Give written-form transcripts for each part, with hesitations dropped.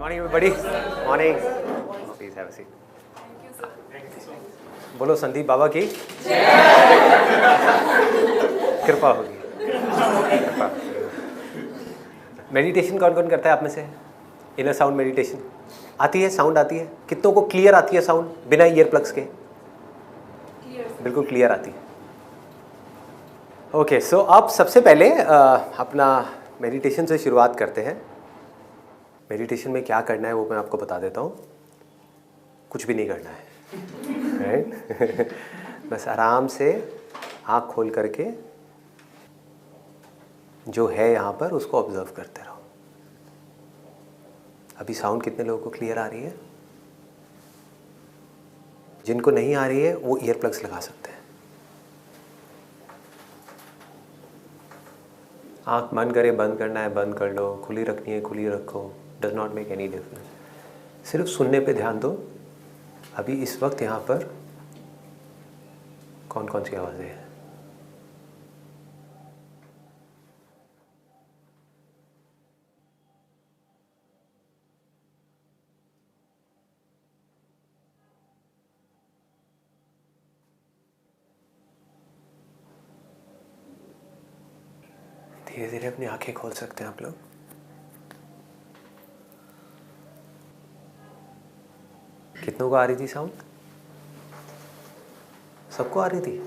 Morning everybody. Morning. Please have a seat. बोलो संदीप बाबा की कृपा होगी. मेडिटेशन कौन कौन करता है आप में से? इनर साउंड मेडिटेशन आती है? साउंड आती है? कितनों को क्लियर आती है साउंड बिना ईयर प्लग्स के? बिल्कुल क्लियर आती है. ओके, सो आप सबसे पहले अपना मेडिटेशन से शुरुआत करते हैं. मेडिटेशन में क्या करना है वो मैं आपको बता देता हूँ. कुछ भी नहीं करना है, राइट? बस आराम से आँख खोल करके जो है यहाँ पर उसको ऑब्जर्व करते रहो. अभी साउंड कितने लोगों को क्लियर आ रही है? जिनको नहीं आ रही है वो ईयर प्लग्स लगा सकते हैं. आँख बंद करे, बंद करना है बंद कर लो, खुली रखनी है खुली रखो, does not make any difference. सिर्फ सुनने पे ध्यान दो. अभी इस वक्त यहाँ पर कौन कौन सी आवाज़ें हैं? धीरे धीरे अपनी आंखें खोल सकते हैं आप लोग. कितनों को आ रही थी साउंड? सबको आ रही थी?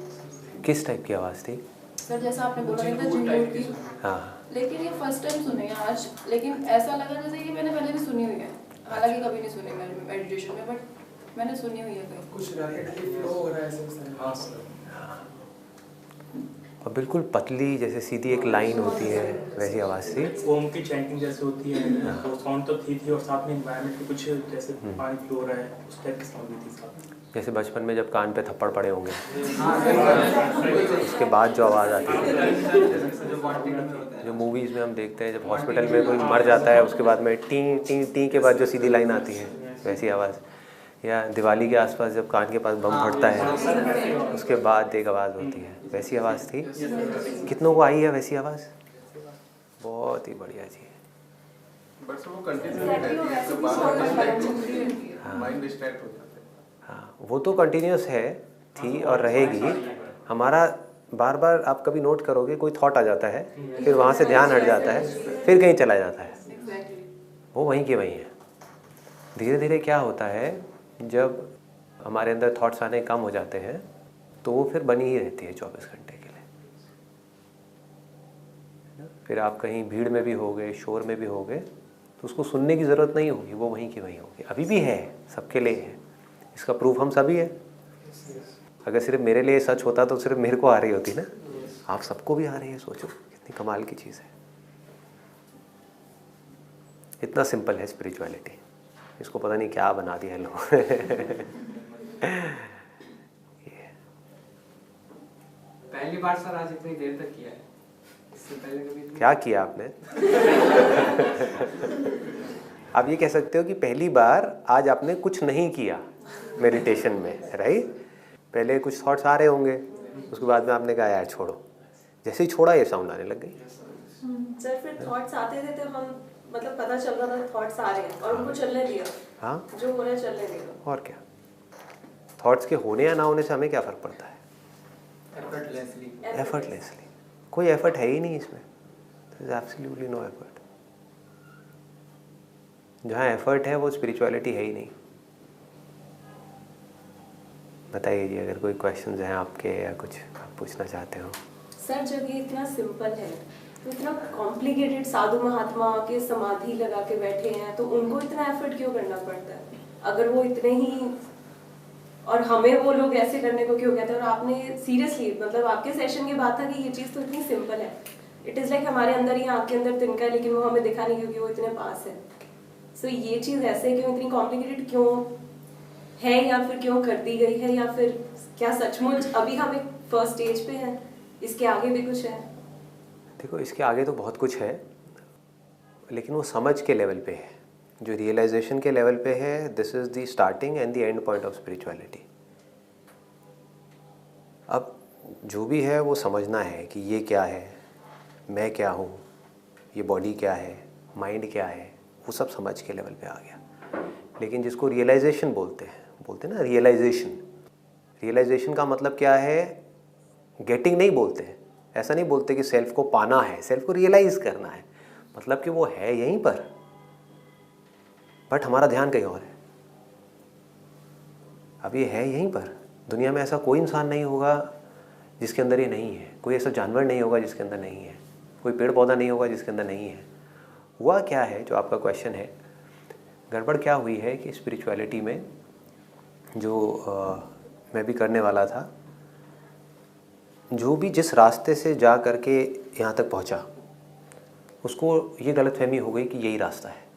किस टाइप की आवाज़ थी? सर जैसा आपने बोला था झुंझुन की. हाँ. लेकिन ये फर्स्ट टाइम सुने हैं आज. लेकिन ऐसा लगा जैसे कि मैंने पहले भी सुनी हुई है. हालांकि कभी नहीं सुनी मैंने मेडिटेशन में, बट मैंने सुनी हुई है कहीं. कुछ रैपिडली फ्लो हो रहा है सर. हाँ सर. और बिल्कुल पतली जैसे सीधी एक लाइन होती है वैसी आवाज़ थी. ओम की चैंटिंग जैसे होती है. तो साउंड तो थी और साथ में एनवायरनमेंट की कुछ जैसे पानी फ्लो हो रहा है उस टाइप की साउंड भी थी साथ में. जैसे बचपन में जब कान पे थप्पड़ पड़े होंगे उसके बाद जो आवाज़ आती है, जो मूवीज़ में हम देखते हैं जब हॉस्पिटल में कोई मर जाता है उसके बाद में टी टी टी के बाद जो सीधी लाइन आती है वैसी आवाज़. या दिवाली के आसपास जब कान के पास बम फटता है उसके बाद एक आवाज़ होती है वैसी आवाज़ थी. कितनों को आई है वैसी आवाज़? बहुत ही बढ़िया जी. हाँ, वो तो कंटिन्यूस है, थी और रहेगी. हमारा बार बार आप कभी नोट करोगे कोई थॉट आ जाता है, फिर वहाँ से ध्यान हट जाता है, फिर कहीं चला जाता है. वो वहीं के वहीं है. धीरे धीरे क्या होता है, जब हमारे अंदर थॉट्स आने कम हो जाते हैं तो वो फिर बनी ही रहती है 24 घंटे के लिए. फिर आप कहीं भीड़ में भी हो गए, शोर में भी हो गए, तो उसको सुनने की ज़रूरत नहीं होगी, वो वहीं की वहीं होगी. अभी भी है, सबके लिए है. इसका प्रूफ हम सभी है. अगर सिर्फ मेरे लिए सच होता तो सिर्फ मेरे को आ रही होती ना. आप सबको भी आ रही है. सोचो कितनी कमाल की चीज़ है. इतना सिंपल है स्पिरिचुअलिटी. इसको पता नहीं क्या बना दिया है लोग. पहली बार सर आज इतनी देर तक किया है. इससे पहले कभी क्या किया आपने? आप ये कह सकते हो कि पहली बार आज आपने कुछ नहीं किया मेडिटेशन में, राइट? पहले कुछ थॉट्स आ रहे होंगे, उसके बाद में आपने कहा यार छोड़ो. जैसे ही छोड़ा ये साउंड आने लग गई. सर फिर थॉट्स आते थे तो हम मतलब पता चल रहा था थॉट्स आ रहे हैं और उनको चलने दिया. हाँ, जो हो रहा है चलने दिया. और क्या. थॉट्स के होने या ना होने से हमें क्या फ़र्क पड़ता है? एफर्टलेसली. कोई एफर्ट है ही नहीं इसमें. Absolutely no effort. जहाँ एफर्ट है वो स्पिरिचुअलिटी है ही नहीं. बताइए जी, अगर कोई क्वेश्चंस हैं आपके या कुछ आप पूछना चाहते हो. सर जब ये इतना सिंपल है तो इतना कॉम्प्लिकेटेड साधु महात्मा के समाधि लगा के बैठे हैं तो उनको इतना एफर्ट क्यों करना पड़ता है अगर वो इतने ही, और हमें वो लोग ऐसे करने को क्यों कहते हैं? और आपने सीरियसली मतलब आपके सेशन की बात था कि ये चीज़ तो इतनी सिंपल है. इट इज़ लाइक हमारे अंदर ही आँख के अंदर तिनका है लेकिन वो हमें दिखा नहीं क्योंकि वो इतने पास है. सो ये चीज़ ऐसे क्यों इतनी कॉम्प्लिकेटेड क्यों है, या फिर क्यों कर दी गई है, या फिर क्या सचमुच अभी हम एक फर्स्ट स्टेज पे हैं, इसके आगे भी कुछ है? देखो इसके आगे तो बहुत कुछ है, लेकिन वो समझ के लेवल पे है. जो रियलाइजेशन के लेवल पे है, this is the starting and the end point of spirituality. अब जो भी है वो समझना है कि ये क्या है, मैं क्या हूँ, ये बॉडी क्या है, माइंड क्या है, वो सब समझ के लेवल पे आ गया। लेकिन जिसको रियलाइजेशन बोलते हैं ना, रियलाइजेशन का मतलब क्या है, गेटिंग नहीं बोलते हैं, ऐसा नहीं बोलते कि सेल्फ को पाना है, सेल्फ को रियलाइज करना है, मतलब कि वो है यहीं पर बट हमारा ध्यान कहीं और है। अब ये है यहीं पर, दुनिया में ऐसा कोई इंसान नहीं होगा जिसके अंदर ये नहीं है, कोई ऐसा जानवर नहीं होगा जिसके अंदर नहीं है, कोई पेड़ पौधा नहीं होगा जिसके अंदर नहीं है। हुआ क्या है, जो आपका क्वेश्चन है, गड़बड़ क्या हुई है कि स्पिरिचुअलिटी में जो मैं भी करने वाला था, जो भी जिस रास्ते से जा कर के यहाँ तक पहुँचा उसको ये गलतफहमी हो गई कि यही रास्ता है।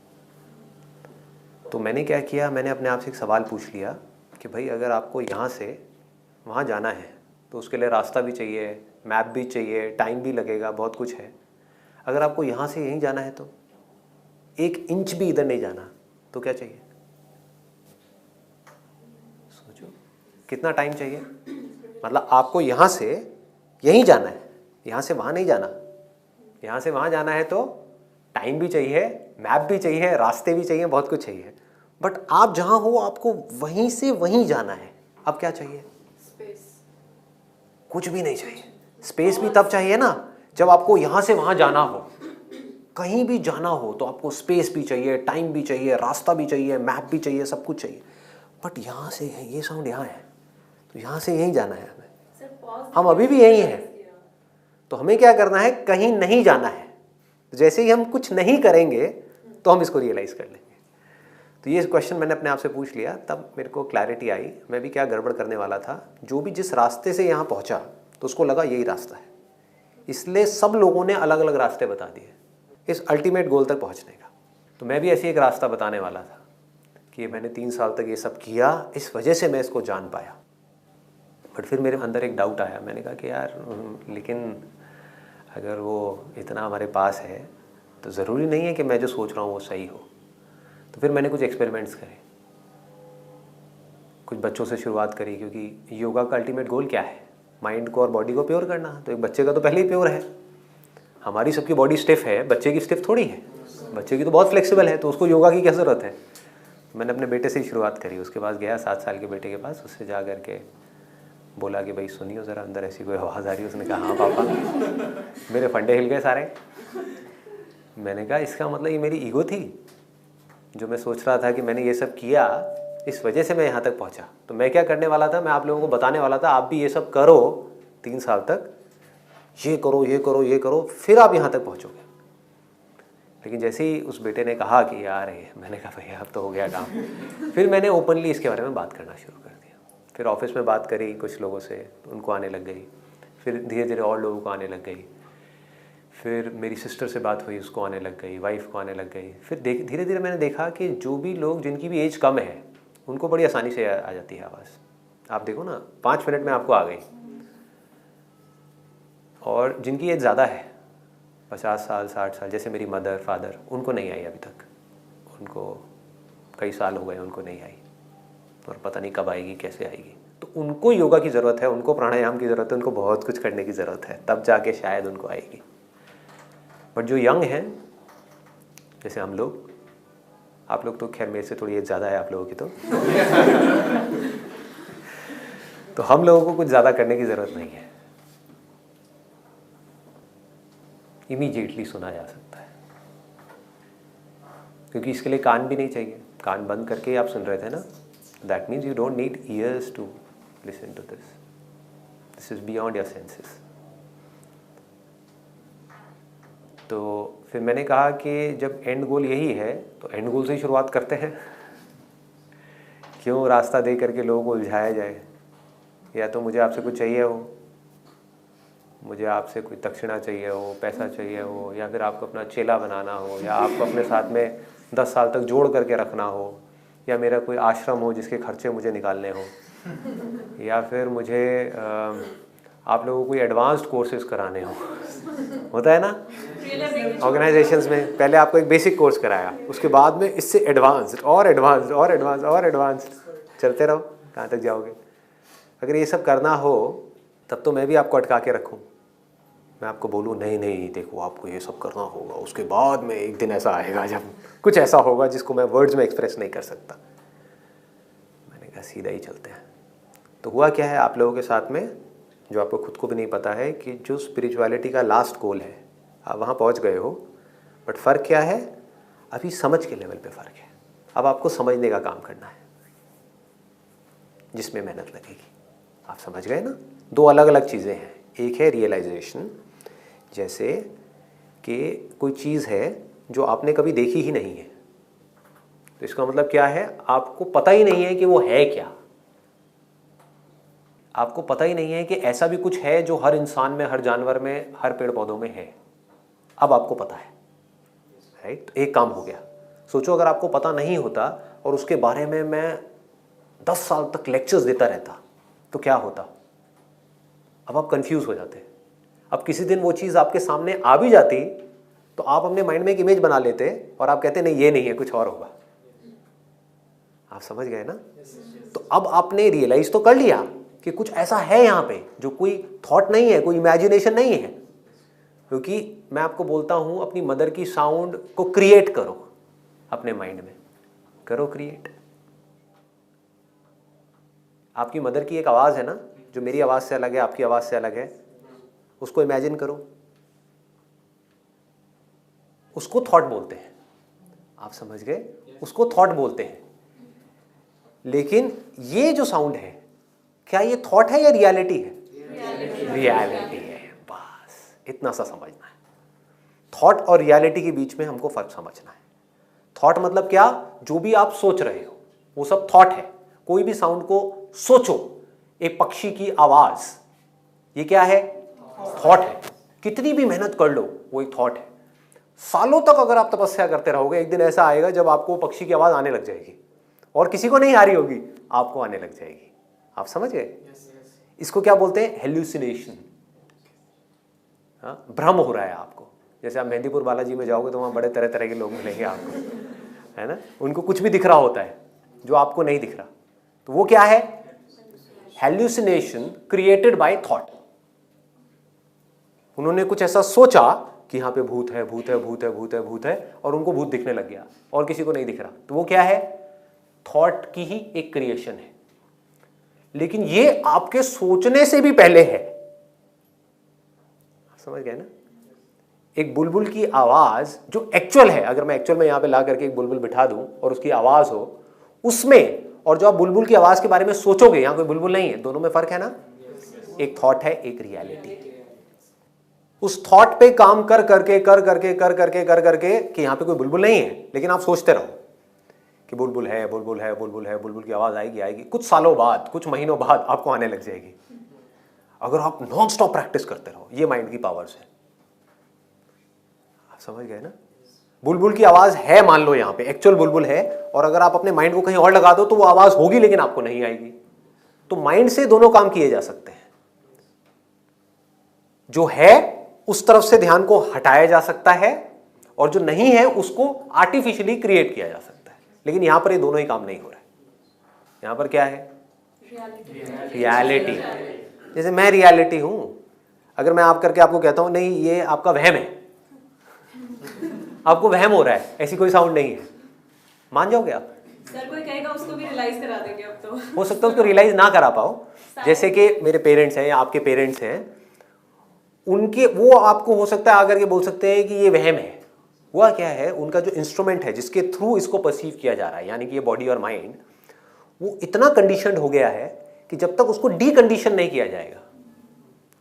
तो मैंने क्या किया, मैंने अपने आप से एक सवाल पूछ लिया कि भाई अगर आपको यहाँ से वहाँ जाना है तो उसके लिए रास्ता भी चाहिए, मैप भी चाहिए, टाइम भी लगेगा, बहुत कुछ है। अगर आपको यहाँ से यहीं जाना है तो 1 इंच भी इधर नहीं जाना तो क्या चाहिए? सोचो कितना टाइम चाहिए। मतलब आपको यहाँ से यहीं जाना है, यहाँ से वहाँ नहीं जाना। यहाँ से वहाँ जाना है तो टाइम भी चाहिए, मैप भी चाहिए, रास्ते भी चाहिए, बहुत कुछ चाहिए। बट आप जहाँ हो आपको वहीं से वहीं जाना है। अब क्या चाहिए? स्पेस। कुछ भी नहीं चाहिए। स्पेस भी तब चाहिए ना जब आपको यहाँ से वहाँ जाना हो, कहीं भी जाना हो तो आपको स्पेस भी चाहिए, टाइम भी चाहिए, रास्ता भी चाहिए, मैप भी चाहिए, सब कुछ चाहिए। बट यहाँ से ये साउंड यहाँ है तो यहाँ से यहीं जाना है हमें, हम अभी भी यहीं हैं। तो हमें क्या करना है, कहीं नहीं जाना है। जैसे ही हम कुछ नहीं करेंगे तो हम इसको रियलाइज कर लेंगे। तो ये क्वेश्चन मैंने अपने आप से पूछ लिया, तब मेरे को क्लैरिटी आई मैं भी क्या गड़बड़ करने वाला था। जो भी जिस रास्ते से यहाँ पहुँचा तो उसको लगा यही रास्ता है, इसलिए सब लोगों ने अलग अलग रास्ते बता दिए इस अल्टीमेट गोल तक पहुँचने का। तो मैं भी ऐसे एक रास्ता बताने वाला था कि मैंने 3 साल तक ये सब किया, इस वजह से मैं इसको जान पाया। बट फिर मेरे अंदर एक डाउट आया, मैंने कहा कि यार लेकिन अगर वो इतना हमारे पास है तो ज़रूरी नहीं है कि मैं जो सोच रहा हूँ वो सही हो। तो फिर मैंने कुछ एक्सपेरिमेंट्स करे, कुछ बच्चों से शुरुआत करी, क्योंकि योगा का अल्टीमेट गोल क्या है, माइंड को और बॉडी को प्योर करना। तो एक बच्चे का तो पहले ही प्योर है, हमारी सबकी बॉडी स्टिफ है, बच्चे की स्टिफ थोड़ी है, बच्चे की तो बहुत फ्लेक्सिबल है, तो उसको योगा की क्या ज़रूरत है। मैंने अपने बेटे से ही शुरुआत करी, उसके पास गया 7 साल के बेटे के पास, उससे जा कर के बोला कि भाई सुनियो ज़रा, अंदर ऐसी कोई आवाज़ आ रही है। उसने कहा हाँ पापा। मेरे फंडे हिल गए सारे। मैंने कहा इसका मतलब ये मेरी ईगो थी, जो मैं सोच रहा था कि मैंने ये सब किया इस वजह से मैं यहाँ तक पहुँचा। तो मैं क्या करने वाला था, मैं आप लोगों को बताने वाला था आप भी ये सब करो 3 साल तक, ये करो ये करो ये करो, फिर आप यहाँ तक पहुँचोगे। लेकिन जैसे ही उस बेटे ने कहा कि यार ये, मैंने कहा भैया अब तो हो गया काम। फिर मैंने ओपनली इसके बारे में बात करना शुरू कर दिया। फिर ऑफिस में बात करी कुछ लोगों से, उनको आने लग गई। फिर धीरे धीरे और लोगों को आने लग गई। फिर मेरी सिस्टर से बात हुई, उसको आने लग गई, वाइफ को आने लग गई। फिर धीरे धीरे मैंने देखा कि जो भी लोग जिनकी भी एज कम है उनको बड़ी आसानी से आ जाती है आवाज़। आप देखो ना 5 मिनट में आपको आ गई। और जिनकी एज ज़्यादा है 50 साल 60 साल, जैसे मेरी मदर फादर, उनको नहीं आई अभी तक, उनको कई साल हो गए उनको नहीं आई, और पता नहीं कब आएगी कैसे आएगी। तो उनको योगा की ज़रूरत है, उनको प्राणायाम की ज़रूरत है, उनको बहुत कुछ करने की ज़रूरत है, तब जाके शायद उनको आएगी। बट जो यंग हैं जैसे हम लोग, आप लोग तो खैर मेरे से थोड़ी एज ज़्यादा है आप लोगों की तो हम लोगों को कुछ ज़्यादा करने की ज़रूरत नहीं है, इमीडिएटली सुना जा सकता है। क्योंकि इसके लिए कान भी नहीं चाहिए, कान बंद करके ही आप सुन रहे थे ना। That means you don't need ears to listen to this, this is beyond your senses. तो फिर मैंने कहा कि जब एंड गोल यही है तो एंड गोल से ही शुरुआत करते हैं। क्यों रास्ता दे करके लोगों को उलझाया जाए। या तो मुझे आपसे कुछ चाहिए हो, मुझे आपसे कोई दक्षिणा चाहिए हो, पैसा चाहिए हो, या फिर आपको अपना चेला बनाना हो, या आपको अपने साथ में 10 साल तक जोड़ करके रखना हो, या मेरा कोई आश्रम हो जिसके खर्चे मुझे निकालने हो, या फिर मुझे आप लोगों को कोई एडवांस्ड कोर्सेज कराने हो। होता है ना ऑर्गेनाइजेशंस में, पहले आपको एक बेसिक कोर्स कराया, उसके बाद में इससे एडवांस्ड और एडवांस्ड और एडवांस्ड और एडवांस्ड, चलते रहो कहाँ तक जाओगे। अगर ये सब करना हो तब तो मैं भी आपको अटका के रखूँ, मैं आपको बोलूँ नहीं नहीं देखो आपको ये सब करना होगा, उसके बाद में एक दिन ऐसा आएगा जब कुछ ऐसा होगा जिसको मैं वर्ड्स में एक्सप्रेस नहीं कर सकता। मैंने कहा सीधा ही चलते हैं। तो हुआ क्या है आप लोगों के साथ में, जो आपको खुद को भी नहीं पता है, कि जो स्पिरिचुअलिटी का लास्ट गोल है आप वहाँ पहुँच गए हो, बट फ़र्क क्या है, अभी समझ के लेवल पे फ़र्क है। अब आपको समझने का काम करना है जिसमें मेहनत लगेगी। आप समझ गए ना, दो अलग अलग चीज़ें हैं। एक है रियलाइजेशन, जैसे कि कोई चीज़ है जो आपने कभी देखी ही नहीं है, तो इसका मतलब क्या है, आपको पता ही नहीं है कि वो है क्या। आपको पता ही नहीं है कि ऐसा भी कुछ है जो हर इंसान में, हर जानवर में, हर पेड़ पौधों में है। अब आपको पता है, राइट। तो एक काम हो गया। सोचो अगर आपको पता नहीं होता और उसके बारे में मैं 10 साल तक लेक्चर्स देता रहता तो क्या होता। अब आप कंफ्यूज हो जाते। अब किसी दिन वो चीज़ आपके सामने आ भी जाती तो आप अपने माइंड में एक इमेज बना लेते और आप कहते नहीं ये नहीं है, कुछ और होगा। आप समझ गए ना। तो अब आपने रियलाइज तो कर लिया कि कुछ ऐसा है यहाँ पे जो कोई थॉट नहीं है, कोई इमेजिनेशन नहीं है। क्योंकि मैं आपको बोलता हूँ अपनी मदर की साउंड को क्रिएट करो, अपने माइंड में करो क्रिएट। आपकी मदर की एक आवाज़ है ना, जो मेरी आवाज़ से अलग है, आपकी आवाज़ से अलग है, उसको इमेजिन करो। उसको थॉट बोलते हैं। आप समझ गए, उसको थॉट बोलते हैं। लेकिन ये जो साउंड है, क्या ये थॉट है या रियलिटी है? रियलिटी है। बस इतना सा समझना है। थॉट और रियलिटी के बीच में हमको फर्क समझना है। थॉट मतलब क्या, जो भी आप सोच रहे हो वो सब थॉट है। कोई भी साउंड को सोचो, एक पक्षी की आवाज, ये क्या है? थॉट है। कितनी भी मेहनत कर लो वो एक थॉट है। सालों तक अगर आप तपस्या करते रहोगे, एक दिन ऐसा आएगा जब आपको पक्षी की आवाज आने लग जाएगी, और किसी को नहीं आ रही होगी, आपको आने लग जाएगी। आप समझ गए? इसको क्या बोलते हैं? हेल्यूसिनेशन। हाँ, भ्रम हो रहा है आपको। जैसे आप मेहंदीपुर बालाजी में जाओगे तो वहाँ बड़े तरह तरह के लोग मिलेंगे आपको, है ना। उनको कुछ भी दिख रहा होता है जो आपको नहीं दिख रहा, तो वो क्या है? Hallucination created by thought. उन्होंने कुछ ऐसा सोचा कि यहाँ पे भूत है, भूत है, भूत है, भूत है, भूत है, और उनको भूत दिखने लग गया और किसी को नहीं दिख रहा, तो वो क्या है? थॉट की ही एक क्रिएशन है। लेकिन ये आपके सोचने से भी पहले है। समझ गए ना। एक बुलबुल की आवाज जो एक्चुअल है, अगर मैं एक्चुअल में यहां पे ला करके एक बुलबुल बिठा दूं और उसकी आवाज हो उसमें, और जो आप बुलबुल की आवाज के बारे में सोचोगे, यहां कोई बुलबुल नहीं है, दोनों में फर्क है ना। एक थॉट है, एक रियलिटी। उस थॉट पे काम कर करके कि यहां पे कोई बुलबुल नहीं है, लेकिन आप सोचते रहो कि बुलबुल है, बुलबुल है, बुलबुल है, बुलबुल की आवाज आएगी। कुछ सालों बाद, कुछ महीनों बाद आपको आने लग जाएगी, अगर आप नॉन स्टॉप प्रैक्टिस करते रहो। ये माइंड की पावर है। आप समझ गए ना। बुलबुल की आवाज है, मान लो यहां पे एक्चुअल बुलबुल है, और अगर आप अपने माइंड को कहीं और लगा दो तो वो आवाज होगी लेकिन आपको नहीं आएगी। तो माइंड से दोनों काम किए जा सकते हैं। जो है उस तरफ से ध्यान को हटाया जा सकता है, और जो नहीं है उसको आर्टिफिशियली क्रिएट किया जा सकता है। लेकिन यहां पर ये दोनों ही काम नहीं हो रहा है। यहां पर क्या है? रियलिटी। जैसे मैं रियलिटी हूं, अगर मैं आप करके आपको कहता हूं नहीं ये आपका वहम है, आपको वहम हो रहा है, ऐसी कोई साउंड नहीं है, मान जाओगे आप? सर कोई कहेगा उसको भी रियलाइज करा देंगे अब तो। हो सकता है उसको रियलाइज ना करा पाओ। जैसे कि मेरे पेरेंट्स हैं या आपके पेरेंट्स हैं, उनके वो आपको हो सकता है आकर के बोल सकते हैं कि ये वहम है। हुआ क्या है, उनका जो इंस्ट्रूमेंट है जिसके थ्रू इसको परसीव किया जा रहा है, यानी कि ये बॉडी और माइंड, वो इतना कंडीशनड हो गया है कि जब तक उसको डीकंडीशन नहीं किया जाएगा,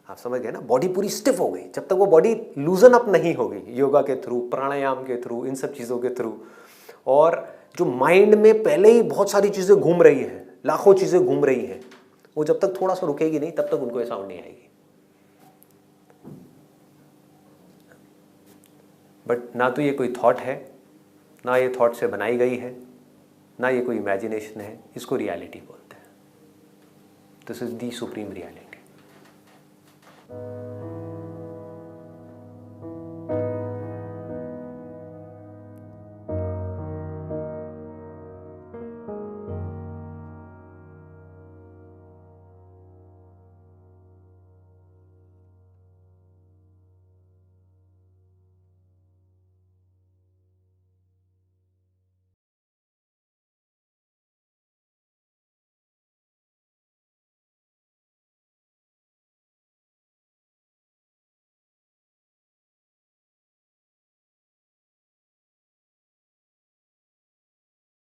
आप समझ गए ना, बॉडी पूरी स्टिफ हो गई, जब तक वो बॉडी लूजन अप नहीं होगी योगा के थ्रू, प्राणायाम के थ्रू, इन सब चीज़ों के थ्रू, और जो माइंड में पहले ही बहुत सारी चीज़ें घूम रही हैं, लाखों चीज़ें घूम रही हैं, वो जब तक थोड़ा सा रुकेगी नहीं तब तक उनको ये साउंड नहीं आएगी। बट ना तो ये कोई थॉट है, ना ये थॉट से बनाई गई है, ना ये कोई इमेजिनेशन है, इसको रियलिटी बोलते हैं। This is the supreme reality.